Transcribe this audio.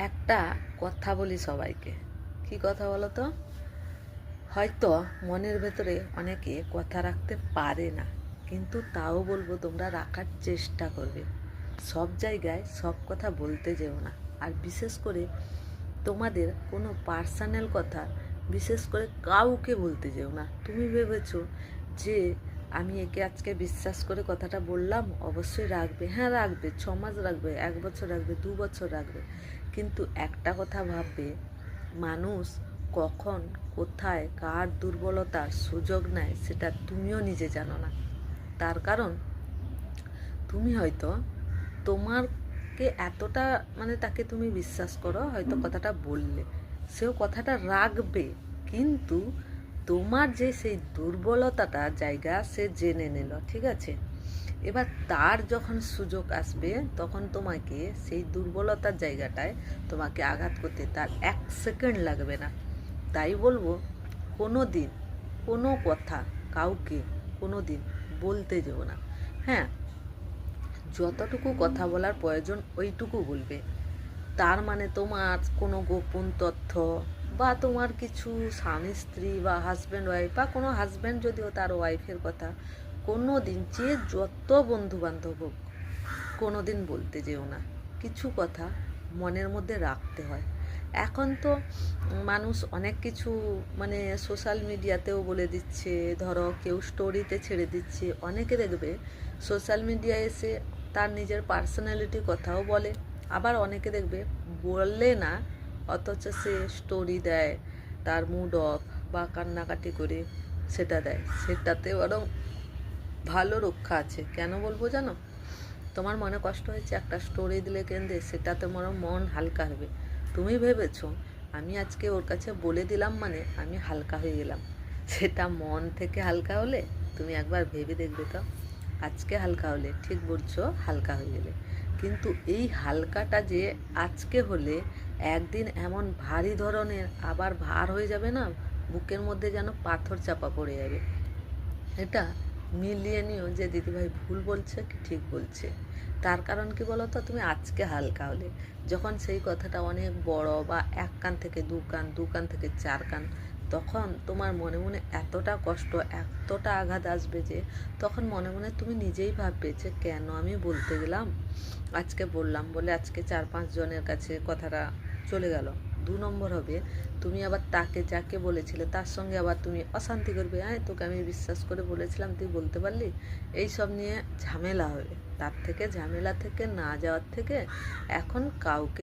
একটা কথা বলি সবাইকে। কি কথা বলো তো? হয়তো মনের ভেতরে অনেকে কথা রাখতে পারে না, কিন্তু তাও বলবো তোমরা রাখার চেষ্টা করবে। সব জায়গায় সব কথা বলতে যেও না। আর বিশেষ করে তোমাদের কোনো পার্সোনাল কথা বিশেষ করে কাউকে বলতে যেও না। তুমি ভেবেছো যে আমি একে আজকে বিশ্বাস করে কথাটা বললাম, অবশ্যই রাখবে। হ্যাঁ রাখবে, 6 মাস রাখবে, 1 বছর রাখবে, 2 বছর রাখবে। কিন্তু একটা কথা ভাববে, মানুষ কখন কোথায় কার দুর্বলতার সুযোগ নেয় সেটা তুমিও নিজে জানো না। তার কারণ তুমি হয়তো তোমারকে এতটা তাকে তুমি বিশ্বাস করো, হয়তো কথাটা বললে সেও কথাটা রাখবে, কিন্তু তোমার যে সেই দুর্বলতাটা জায়গা সে জেনে নিল, ঠিক আছে? এবার তার যখন সুযোগ আসবে তখন তোমাকে সেই দুর্বলতার জায়গাটায় তোমাকে আঘাত করতে তার 1 সেকেন্ড লাগবে না। তাই বলবো, কোনো দিন কোনো কথা কাউকে কোনো দিন বলতে যেও না। হ্যাঁ, যতটুকু কথা বলার প্রয়োজন ওইটুকু বলবে। তার মানে তোমার কোনো গোপন তথ্য বা তোমার কিছু স্বামী স্ত্রী বা হাজব্যান্ড ওয়াইফ বা কোনো হাজব্যান্ড যদিও তার ওয়াইফের কথা কোনো দিন, যে যত বন্ধু বান্ধব হোক, কোনো দিন বলতে যেও না। কিছু কথা মনের মধ্যে রাখতে হয়। এখন তো মানুষ অনেক কিছু সোশ্যাল মিডিয়াতেও বলে দিচ্ছে, ধরো কেউ স্টোরিতে ছেড়ে দিচ্ছে, অনেকে দেখবে সোশ্যাল মিডিয়ায় এসে তার নিজের পার্সোনালিটি কথাও বলে। আবার অনেকে দেখবে বললে না, অথচ সে স্টোরি দেয় তার মুড অফ বা কান্নাকাটি করে সেটা দেয়। সেটাতে বরং ভালো রক্ষা আছে। কেন বলবো জানো? তোমার মনে কষ্ট হয়েছে, একটা স্টোরি দিলে কেঁদে, সেটা তোমার মন হালকা হবে। তুমি ভেবেছো আমি আজকে ওর কাছে বলে দিলাম মানে আমি হালকা হয়ে গেলাম। সেটা মন থেকে হালকা হলে তুমি একবার ভেবে দেখবে তো। আজকে হালকা হলে ঠিক বলছো, হালকা হয়ে গেলে, কিন্তু এই হালকাটা যে আজকে হলে একদিন এমন ভারী ধরনের আবার ভার হয়ে যাবে না, বুকের মধ্যে যেন পাথর চাপা পড়ে যাবে। এটা মিলিয়ে নিও যে দিদিভাই ভুল বলছে কি ঠিক বলছে। তার কারণ কি বলো তো? তুমি আজকে হালকা হলে, যখন সেই কথাটা অনেক বড় বা 1 কান থেকে 2 কান, 2 কান থেকে 4 কান, তখন তোমার মনে মনে এতটা কষ্ট, এতটা আঘাত আসবে যে তখন মনে মনে তুমি নিজেই ভাববে যে কেন আমি বলতে গেলাম। আজকে বললাম বলে আজকে 4-5 জনের কাছে কথাটা চলে গেল। 2 নম্বর হবে, তুমি আবার তাকে যাকে বলেছিলে তার সঙ্গে আবার তুমি অশান্তি করবে। হ্যাঁ, তোকে আমি বিশ্বাস করে বলেছিলাম, তুই বলতে পারলি। এই সব নিয়ে ঝামেলা হবে। তার থেকে ঝামেলা থেকে না যাওয়ার থেকে এখন কাউকে